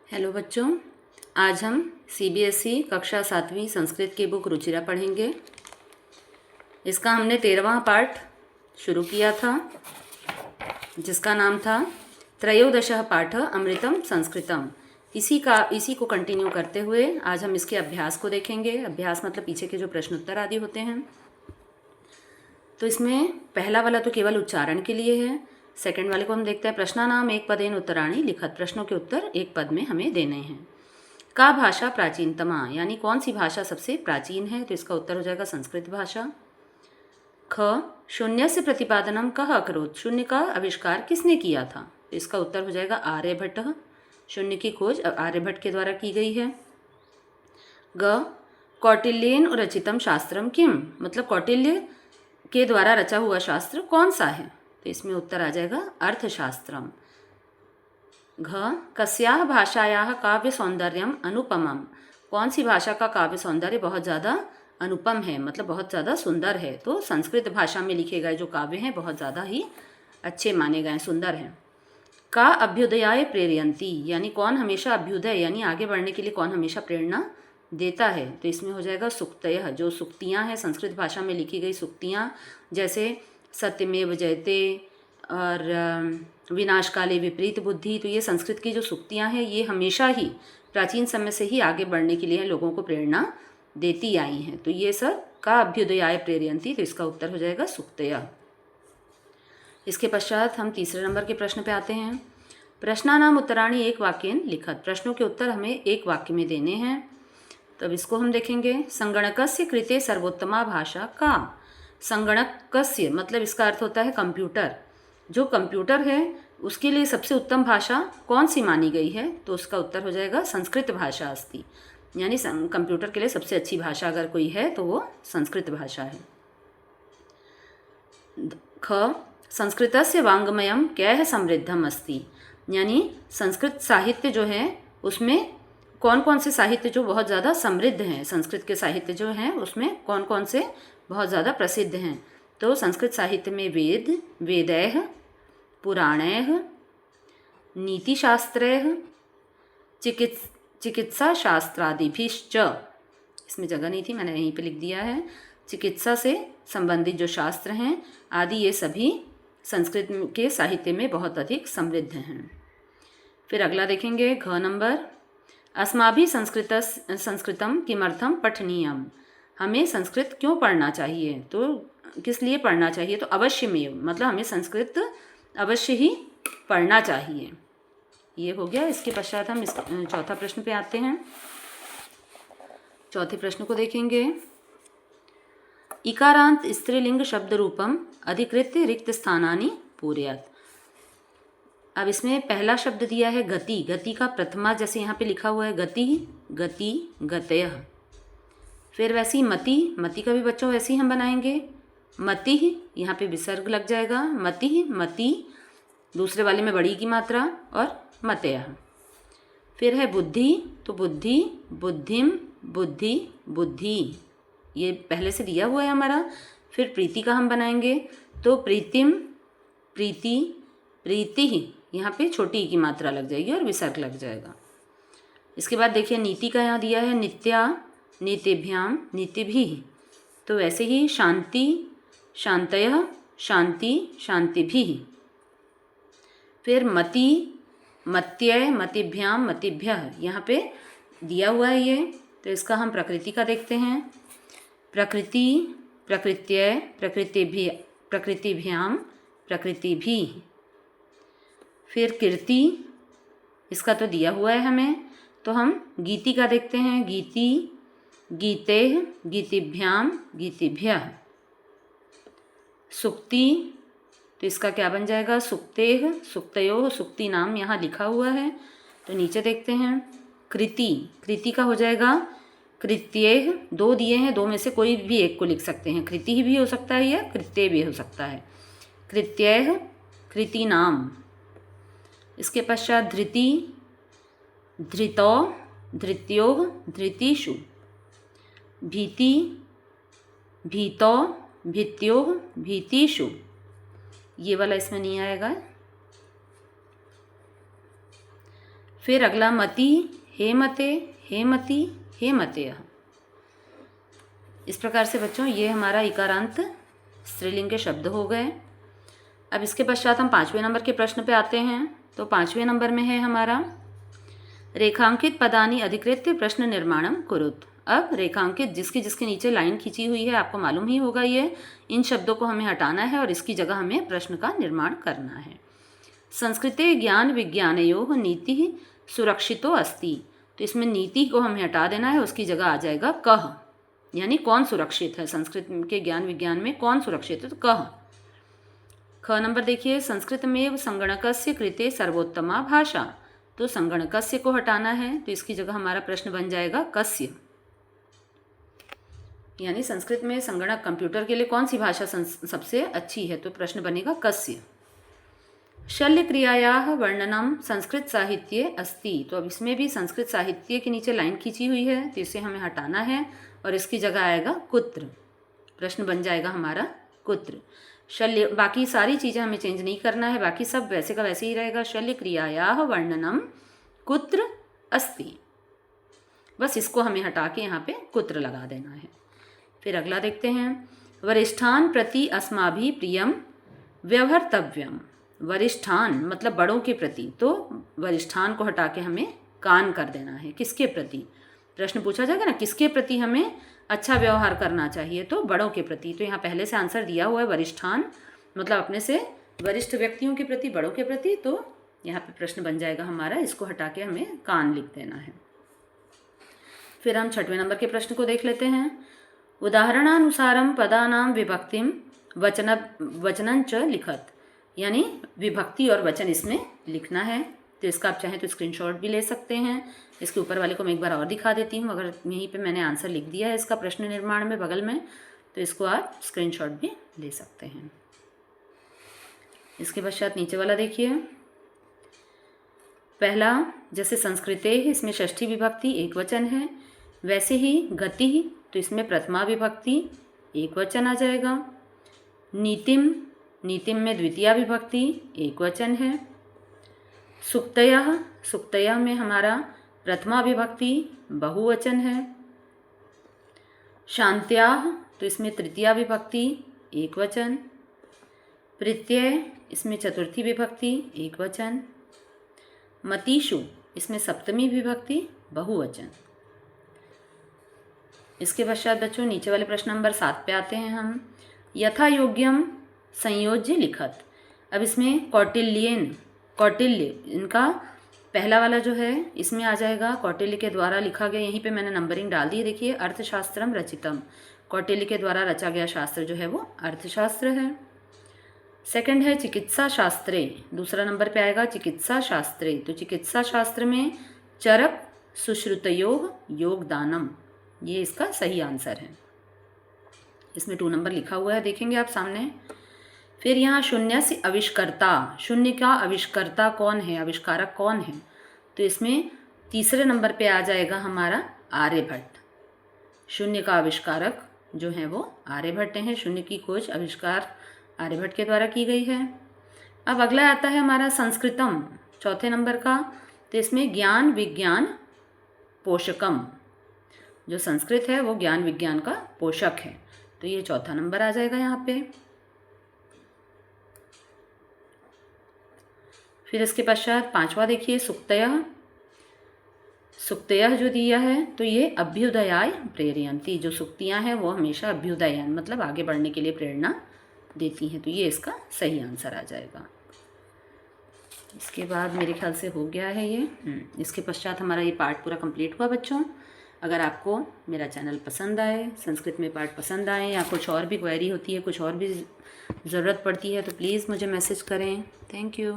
Hello बच्चों, आज हम सीबीएसई कक्षा 7वीं संस्कृत की बुक रुचिरा पढ़ेंगे। इसका हमने 13वां पाठ शुरू किया था जिसका नाम था त्रयोदशः पाठ अमृतम संस्कृतम। इसी को कंटिन्यू करते हुए आज हम इसके अभ्यास को देखेंगे। अभ्यास मतलब पीछे के जो प्रश्न उत्तर आदि होते हैं। तो इसमें पहला वाला तो केवल उच्चारण के लिए है। सेकंड वाले को हम देखते हैं। प्रश्नानाम एक पदेन उत्तराणि लिखत, प्रश्नों के उत्तर एक पद में हमें देने हैं। का भाषा प्राचीनतमा, यानी कौन सी भाषा सबसे प्राचीन है, तो इसका उत्तर हो जाएगा संस्कृत भाषा। ख शून्य से प्रतिपादनम कह अकरोत्, शून्य का आविष्कार किसने किया था, तो इसका उत्तर हो जाएगा आर्यभट्ट। शून्य की खोज आर्यभट्ट के द्वारा की गई है। ग कौटिल्येन रचितम शास्त्रम किम, मतलब कौटिल्य के द्वारा रचा हुआ शास्त्र कौन सा है, तो इसमें उत्तर आ जाएगा अर्थशास्त्रम। घ कस्याः भाषायाः काव्य सौंदर्यम अनुपमम, कौन सी भाषा का काव्य सौंदर्य बहुत ज़्यादा अनुपम है, मतलब बहुत ज़्यादा सुंदर है, तो संस्कृत भाषा में लिखे गए जो काव्य हैं बहुत ज़्यादा ही अच्छे माने गए, सुंदर हैं। का अभ्युदयाय प्रेरयन्ति, यानी कौन हमेशा अभ्युदय यानी आगे बढ़ने के लिए कौन हमेशा प्रेरणा देता है, तो इसमें हो जाएगा सुक्तयः, जो सुक्तियाँ हैं संस्कृत भाषा में लिखी गई सुक्तियाँ, जैसे सत्यमेव जयते और विनाशकाले विपरीत बुद्धि, तो ये संस्कृत की जो सुक्तियाँ हैं ये हमेशा ही प्राचीन समय से ही आगे बढ़ने के लिए लोगों को प्रेरणा देती आई हैं। तो ये सब का अभ्युदयाय प्रेरयन्ति, तो इसका उत्तर हो जाएगा सुक्तयः। इसके पश्चात हम तीसरे नंबर के प्रश्न पे आते हैं। प्रश्नानाम उत्तराणि एक वाक्येन लिखत, प्रश्नों के उत्तर हमें एक वाक्य में देने हैं। तब इसको हम देखेंगे। संगणकस्य कृते सर्वोत्तमा भाषा का, संगणकस्य मतलब इसका अर्थ होता है कंप्यूटर, जो कंप्यूटर है उसके लिए सबसे उत्तम भाषा कौन सी मानी गई है, तो उसका उत्तर हो जाएगा संस्कृत भाषा अस्ति, यानी कंप्यूटर के लिए सबसे अच्छी भाषा अगर कोई है तो वो संस्कृत भाषा है। ख संस्कृतस्य वाङ्मयं कैः समृद्धम अस्ति, यानी संस्कृत साहित्य जो है उसमें कौन कौन से साहित्य जो बहुत ज़्यादा समृद्ध हैं, संस्कृत के साहित्य जो हैं उसमें कौन कौन से बहुत ज़्यादा प्रसिद्ध हैं, तो संस्कृत साहित्य में वेद, वेदैः, पुराणैः, नीतिशास्त्रैः, चिकित्सा शास्त्रादिभिश्च, इसमें जगह नहीं थी मैंने यहीं पे लिख दिया है, चिकित्सा से संबंधित जो शास्त्र हैं आदि ये सभी संस्कृत के साहित्य में बहुत अधिक समृद्ध हैं। फिर अगला देखेंगे घ नंबर। अस्माभिः संस्कृतम किमर्थम पठनीयम, हमें संस्कृत क्यों पढ़ना चाहिए, तो किस लिए पढ़ना चाहिए, तो अवश्यमेव मतलब हमें संस्कृत अवश्य ही पढ़ना चाहिए। ये हो गया। इसके पश्चात हम इस चौथा प्रश्न पे आते हैं। चौथे प्रश्न को देखेंगे। इकारांत स्त्रीलिंग शब्द रूपम अधिकृत्य रिक्त स्थानानि पूरयत, अब इसमें पहला शब्द दिया है गति, गति का प्रथमा जैसे यहाँ पे लिखा हुआ है गति, गति, गतयः। फिर वैसी मति, मति का भी बच्चों वैसे ही हम बनाएंगे, मति, यहाँ पे विसर्ग लग जाएगा, मति, मति, दूसरे वाले में बड़ी की मात्रा, और मतयः। फिर है बुद्धि, तो बुद्धि, बुद्धिम, बुद्धि, बुद्धि, ये पहले से दिया हुआ है हमारा। फिर प्रीति का हम बनाएंगे, तो प्रीतिम, प्रीति, प्रीति, यहाँ पे छोटी ई की मात्रा लग जाएगी और विसर्ग लग जाएगा। इसके बाद देखिए नीति का यहाँ दिया है नित्या, नीतिभ्याम, नीतिभिः, तो वैसे ही शांति, शांतयः, शांति, शांतिभिः। फिर मति, मत्यय, मतिभ्याम, मतिभ्यः, यहाँ पे दिया हुआ है ये, तो इसका हम प्रकृति का देखते हैं। प्रकृति, प्रकृत्यय, प्रकृतिभिः, प्रकृतिभ्याम, प्रकृतिभिः। फिर कीर्ति, इसका तो दिया हुआ है हमें, तो हम गीति का देखते हैं। गीति, गीतेः, गीतिभ्याम, गीतिभ्यः। सुक्ति, तो इसका क्या बन जाएगा, सुक्तेः, सुक्तयोः, सुक्ति नाम यहाँ लिखा हुआ है, तो नीचे देखते हैं। कृति, कृति का हो जाएगा कृत्येः, दो दिए हैं, दो में से कोई भी एक को लिख सकते हैं, कृति भी हो सकता है या कृत्य भी हो सकता है। कृत्यैः, कृति नाम। इसके पश्चात धृति, धृतौ, धृत्योः, धृतिषु। भीति, भीतौ, भीत्योः, भीतिषु, ये वाला इसमें नहीं आएगा। फिर अगला मति, हेमते, हेमति, हेमतेयः। इस प्रकार से बच्चों ये हमारा इकारांत स्त्रीलिंग के शब्द हो गए। अब इसके पश्चात हम 5वें नंबर के प्रश्न पे आते हैं। तो 5वें नंबर में है हमारा रेखांकित पदानि अधिकृत्य प्रश्न निर्माणम कुरुत। अब रेखांकित जिसके जिसके नीचे लाइन खींची हुई है, आपको मालूम ही होगा ये, इन शब्दों को हमें हटाना है और इसकी जगह हमें प्रश्न का निर्माण करना है। संस्कृते ज्ञान विज्ञानयोः नीति सुरक्षितो अस्ति। तो इसमें नीति को हमें हटा देना है, उसकी जगह आ जाएगा कह, यानी कौन सुरक्षित है। संस्कृत के ज्ञान विज्ञान में कौन सुरक्षित है, तो कह। ख नंबर देखिए, संस्कृत में संगणकस्य कृते सर्वोत्तमा भाषा। तो संगणकस्य को हटाना है, तो इसकी जगह हमारा प्रश्न बन जाएगा कस्य, यानी संस्कृत में संगणक कंप्यूटर के लिए कौन सी भाषा सबसे अच्छी है, तो प्रश्न बनेगा कस्य। शल्य क्रियायाः वर्णनम संस्कृत साहित्ये अस्ति। तो अब इसमें भी संस्कृत साहित्य के नीचे लाइन खींची हुई है, तो इसे हमें हटाना है और इसकी जगह आएगा कुत्र। प्रश्न बन जाएगा हमारा कुत्र। शल्य, बाकी सारी चीज़ें हमें चेंज नहीं करना है, बाकी सब वैसे का वैसे ही रहेगा। शल्य क्रियायाः वर्णनम कुत्र अस्ति, बस इसको हमें हटा के यहाँ पे कुत्र लगा देना है। फिर अगला देखते हैं, वरिष्ठान प्रति अस्माभि प्रियम व्यवहर्तव्यम। वरिष्ठान मतलब बड़ों के प्रति, तो वरिष्ठान को हटा के हमें कान कर देना है। किसके प्रति, प्रश्न पूछा जाएगा ना, किसके प्रति हमें अच्छा व्यवहार करना चाहिए, तो बड़ों के प्रति। तो यहाँ पहले से आंसर दिया हुआ है, वरिष्ठान मतलब अपने से वरिष्ठ व्यक्तियों के प्रति, बड़ों के प्रति। तो यहाँ पे प्रश्न बन जाएगा हमारा, इसको हटा के हमें कान लिख देना है। फिर हम 6वें नंबर के प्रश्न को देख लेते हैं। उदाहरणानुसारम पदानाम विभक्तिम वचनंच लिखत, यानी विभक्ति और वचन इसमें लिखना है। तो इसका आप चाहें तो स्क्रीनशॉट भी ले सकते हैं। इसके ऊपर वाले को मैं एक बार और दिखा देती हूँ, अगर यहीं पे मैंने आंसर लिख दिया है इसका प्रश्न निर्माण में बगल में, तो इसको आप स्क्रीनशॉट भी ले सकते हैं। इसके पश्चात नीचे वाला देखिए, पहला जैसे संस्कृते, इसमें षष्ठी विभक्ति एक वचन है, वैसे ही गति, तो इसमें प्रथमा विभक्ति एक वचन आ जाएगा। नीतिम, नीतिम में द्वितीया विभक्ति एक वचन है। सुक्तयः, सुक्तयः में हमारा प्रथमा विभक्ति बहुवचन है। शान्त्याः, तो इसमें तृतीया विभक्ति एक वचन। प्रत्यय, इसमें चतुर्थी विभक्ति एक वचन। मतीषु, इसमें सप्तमी विभक्ति बहुवचन। इसके पश्चात बच्चों नीचे वाले प्रश्न नंबर 7 पे आते हैं हम। यथा योग्यम संयोज्य लिखत। अब इसमें कौटिल्येन, कौटिल्य इनका पहला वाला जो है इसमें आ जाएगा, कौटिल्य के द्वारा लिखा गया। यहीं पे मैंने नंबरिंग डाल दी है, देखिए, अर्थशास्त्रम रचितम। कौटिल्य के द्वारा रचा गया शास्त्र जो है वो अर्थशास्त्र है। सेकंड है चिकित्सा शास्त्रे, दूसरा नंबर पे आएगा चिकित्सा शास्त्रे। तो चिकित्सा शास्त्र में चरक सुश्रुतयोः योगदानम, ये इसका सही आंसर है। इसमें 2 नंबर लिखा हुआ है, देखेंगे आप सामने। फिर यहाँ शून्य से आविष्कर्ता, शून्य का आविष्कर्ता कौन है, आविष्कारक कौन है, तो इसमें तीसरे नंबर पे आ जाएगा हमारा आर्यभट्ट। शून्य का आविष्कारक जो है वो आर्यभट्ट हैं। शून्य की खोज आविष्कार आर्यभट्ट के द्वारा की गई है। अब अगला आता है हमारा संस्कृतम, चौथे नंबर का। तो इसमें ज्ञान विज्ञान पोषकम, जो संस्कृत है वो ज्ञान विज्ञान का पोषक है। तो ये चौथा नंबर आ जाएगा यहाँ पे। फिर इसके पश्चात 5वां देखिए, सुक्तयः। सुक्तयः जो दिया है तो ये अभ्युदयाय प्रेरयन्ति, जो सुक्तियाँ हैं वो हमेशा अभ्युदय मतलब आगे बढ़ने के लिए प्रेरणा देती हैं। तो ये इसका सही आंसर आ जाएगा। इसके बाद मेरे ख्याल से हो गया है ये। इसके पश्चात हमारा ये पार्ट पूरा कंप्लीट हुआ बच्चों। अगर आपको मेरा चैनल पसंद आए, संस्कृत में पार्ट पसंद आए, या कुछ और भी क्वेरी होती है, कुछ और भी ज़रूरत पड़ती है, तो प्लीज़ मुझे मैसेज करें। Thank you.